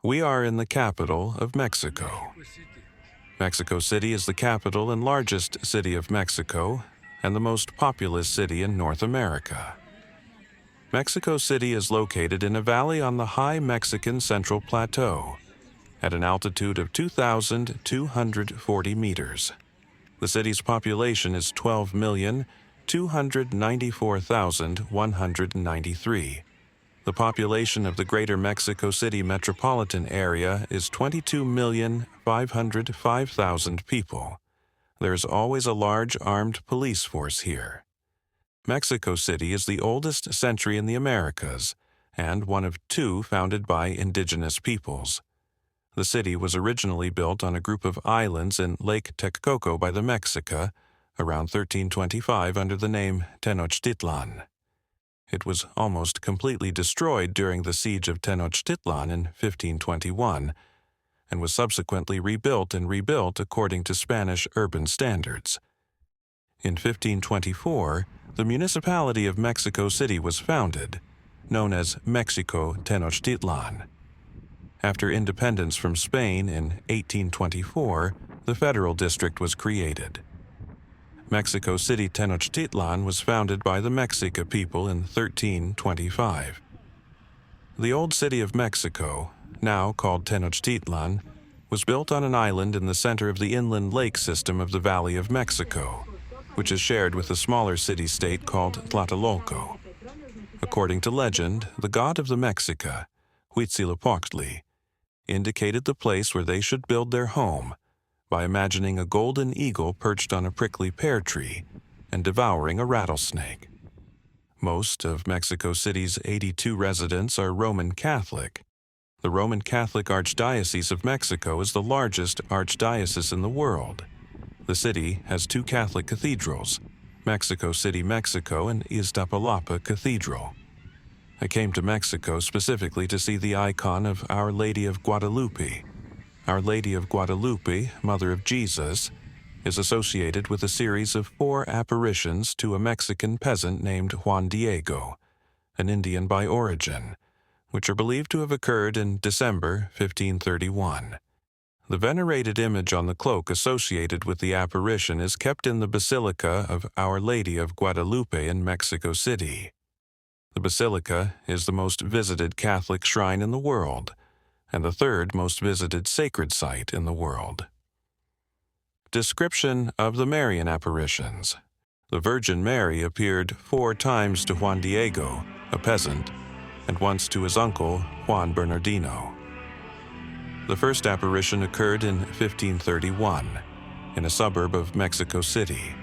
We are in the capital of Mexico. Mexico City is the capital and largest city of Mexico and the most populous city in North America. Mexico City is located in a valley on the high Mexican Central Plateau at an altitude of 2,240 meters. The city's population is 12,294,193. The population of the greater Mexico City metropolitan area is 22,505,000 people. There is always a large armed police force here. Mexico City is the oldest century in the Americas and one of two founded by indigenous peoples. The city was originally built on a group of islands in Lake Texcoco by the Mexica around 1325 under the name Tenochtitlan. It was almost completely destroyed during the siege of Tenochtitlan in 1521 and was subsequently rebuilt according to Spanish urban standards. In 1524, the municipality of Mexico City was founded, known as Mexico Tenochtitlan. After independence from Spain in 1824, the federal district was created. Mexico City Tenochtitlan was founded by the Mexica people in 1325. The old city of Mexico, now called Tenochtitlan, was built on an island in the center of the inland lake system of the Valley of Mexico, which is shared with a smaller city-state called Tlatelolco. According to legend, the god of the Mexica, Huitzilopochtli, indicated the place where they should build their home by imagining a golden eagle perched on a prickly pear tree and devouring a rattlesnake. Most of Mexico City's 82 residents are Roman Catholic. The Roman Catholic Archdiocese of Mexico is the largest archdiocese in the world. The city has two Catholic cathedrals, Mexico City, Mexico, and Iztapalapa Cathedral. I came to Mexico specifically to see the icon of Our Lady of Guadalupe. Our Lady of Guadalupe, Mother of Jesus, is associated with a series of 4 apparitions to a Mexican peasant named Juan Diego, an Indian by origin, which are believed to have occurred in December 1531. The venerated image on the cloak associated with the apparition is kept in the Basilica of Our Lady of Guadalupe in Mexico City. The basilica is the most visited Catholic shrine in the world and the third most visited sacred site in the world. Description of the Marian apparitions. The Virgin Mary appeared 4 times to Juan Diego, a peasant, and once to his uncle, Juan Bernardino. The first apparition occurred in 1531 in a suburb of Mexico City.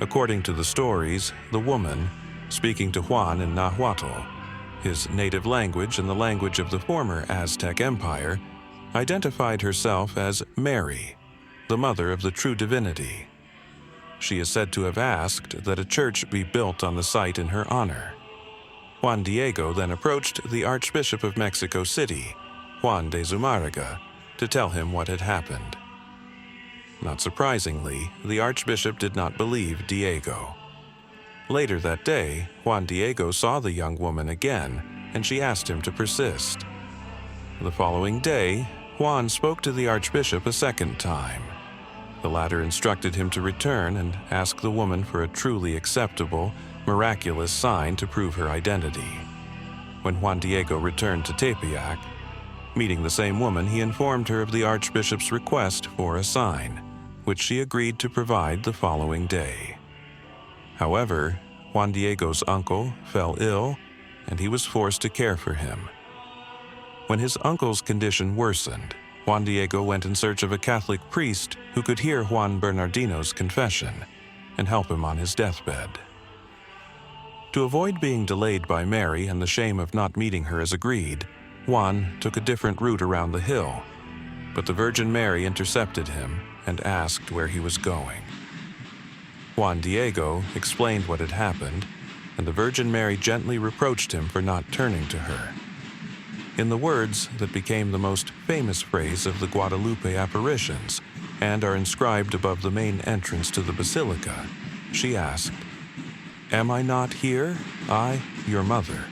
According to the stories, the woman, speaking to Juan in Nahuatl, his native language and the language of the former Aztec Empire, identified herself as Mary, the mother of the true divinity. She is said to have asked that a church be built on the site in her honor. Juan Diego then approached the Archbishop of Mexico City, Juan de Zumárraga, to tell him what had happened. Not surprisingly, the Archbishop did not believe Diego. Later that day, Juan Diego saw the young woman again, and she asked him to persist. The following day, Juan spoke to the Archbishop a second time. The latter instructed him to return and ask the woman for a truly acceptable, miraculous sign to prove her identity. When Juan Diego returned to Tepeyac, meeting the same woman, he informed her of the Archbishop's request for a sign, which she agreed to provide the following day. However, Juan Diego's uncle fell ill, and he was forced to care for him. When his uncle's condition worsened, Juan Diego went in search of a Catholic priest who could hear Juan Bernardino's confession and help him on his deathbed. To avoid being delayed by Mary and the shame of not meeting her as agreed, Juan took a different route around the hill, but the Virgin Mary intercepted him and asked where he was going. Juan Diego explained what had happened, and the Virgin Mary gently reproached him for not turning to her. In the words that became the most famous phrase of the Guadalupe apparitions and are inscribed above the main entrance to the basilica, she asked, "Am I not here, I, your mother?"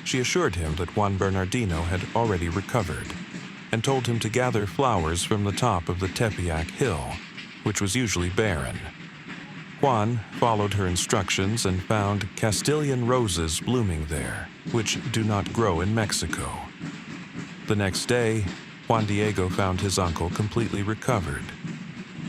She assured him that Juan Bernardino had already recovered and told him to gather flowers from the top of the Tepeyac hill, which was usually barren. Juan followed her instructions and found Castilian roses blooming there, which do not grow in Mexico. The next day, Juan Diego found his uncle completely recovered.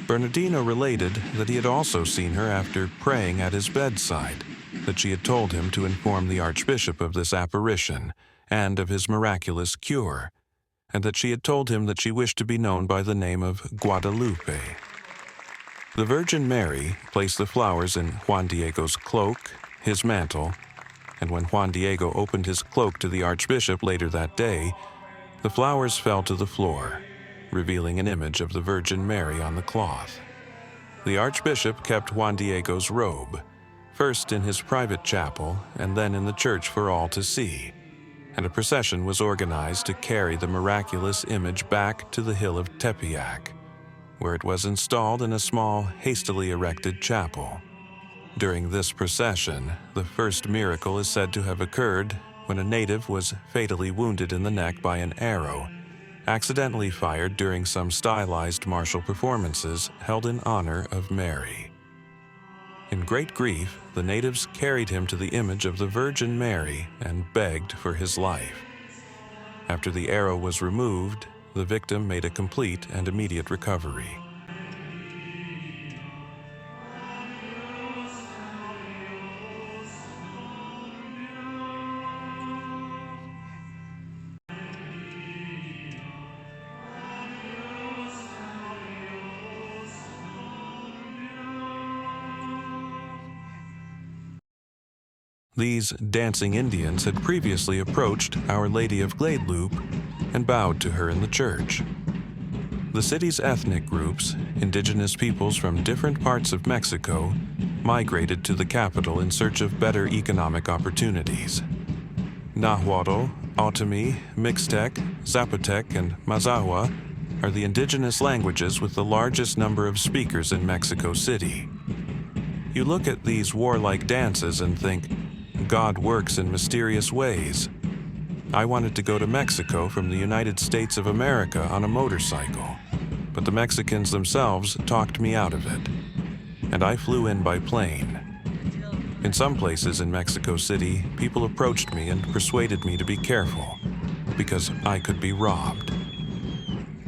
Bernardino related that he had also seen her after praying at his bedside, that she had told him to inform the Archbishop of this apparition and of his miraculous cure, and that she had told him that she wished to be known by the name of Guadalupe. The Virgin Mary placed the flowers in Juan Diego's cloak, his mantle, and when Juan Diego opened his cloak to the Archbishop later that day, the flowers fell to the floor, revealing an image of the Virgin Mary on the cloth. The Archbishop kept Juan Diego's robe, first in his private chapel and then in the church for all to see, and a procession was organized to carry the miraculous image back to the hill of Tepeyac, where it was installed in a small, hastily erected chapel. During this procession, the first miracle is said to have occurred when a native was fatally wounded in the neck by an arrow, accidentally fired during some stylized martial performances held in honor of Mary. In great grief, the natives carried him to the image of the Virgin Mary and begged for his life. After the arrow was removed, the victim made a complete and immediate recovery. These dancing Indians had previously approached Our Lady of Guadalupe and bowed to her in the church. The city's ethnic groups, indigenous peoples from different parts of Mexico, migrated to the capital in search of better economic opportunities. Nahuatl, Otomi, Mixtec, Zapotec, and Mazahua are the indigenous languages with the largest number of speakers in Mexico City. You look at these warlike dances and think, God works in mysterious ways. I wanted to go to Mexico from the United States of America on a motorcycle, but the Mexicans themselves talked me out of it, and I flew in by plane. In some places in Mexico City, people approached me and persuaded me to be careful, because I could be robbed.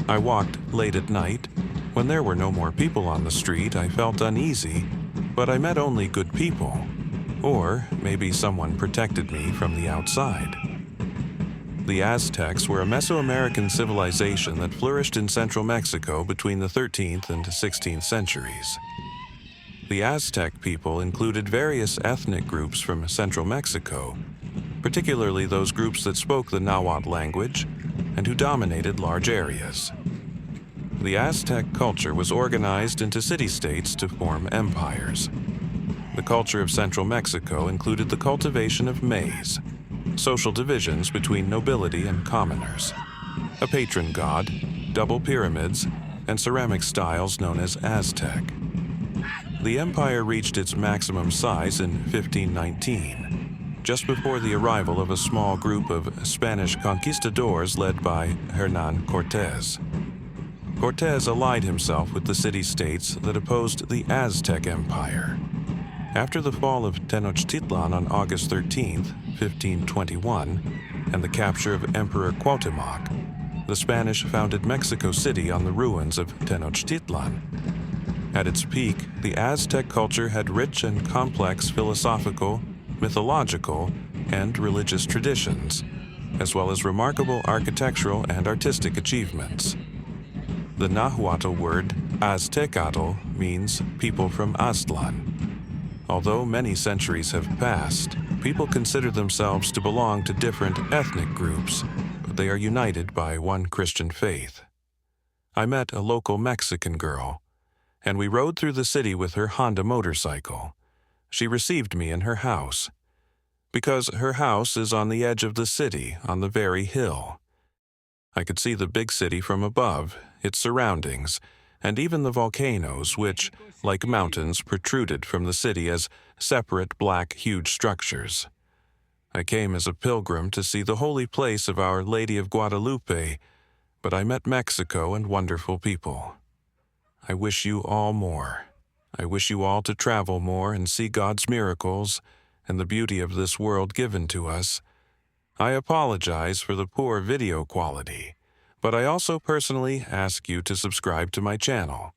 I walked late at night. When there were no more people on the street, I felt uneasy, but I met only good people. Or maybe someone protected me from the outside. The Aztecs were a Mesoamerican civilization that flourished in central Mexico between the 13th and 16th centuries. The Aztec people included various ethnic groups from central Mexico, particularly those groups that spoke the Nahuatl language and who dominated large areas. The Aztec culture was organized into city-states to form empires. The culture of central Mexico included the cultivation of maize, social divisions between nobility and commoners, a patron god, double pyramids, and ceramic styles known as Aztec. The empire reached its maximum size in 1519, just before the arrival of a small group of Spanish conquistadors led by Hernán Cortés. Cortés allied himself with the city-states that opposed the Aztec Empire. After the fall of Tenochtitlan on August 13, 1521, and the capture of Emperor Cuauhtémoc, the Spanish founded Mexico City on the ruins of Tenochtitlan. At its peak, the Aztec culture had rich and complex philosophical, mythological, and religious traditions, as well as remarkable architectural and artistic achievements. The Nahuatl word Aztecatl means people from Aztlan. Although many centuries have passed, people consider themselves to belong to different ethnic groups, but they are united by one Christian faith. I met a local Mexican girl, and we rode through the city with her Honda motorcycle. She received me in her house, because her house is on the edge of the city, on the very hill. I could see the big city from above, its surroundings, and even the volcanoes which, like mountains, protruded from the city as separate black huge structures. I came as a pilgrim to see the holy place of Our Lady of Guadalupe, but I met Mexico and wonderful people. I wish you all more. I wish you all to travel more and see God's miracles and the beauty of this world given to us. I apologize for the poor video quality, but I also personally ask you to subscribe to my channel.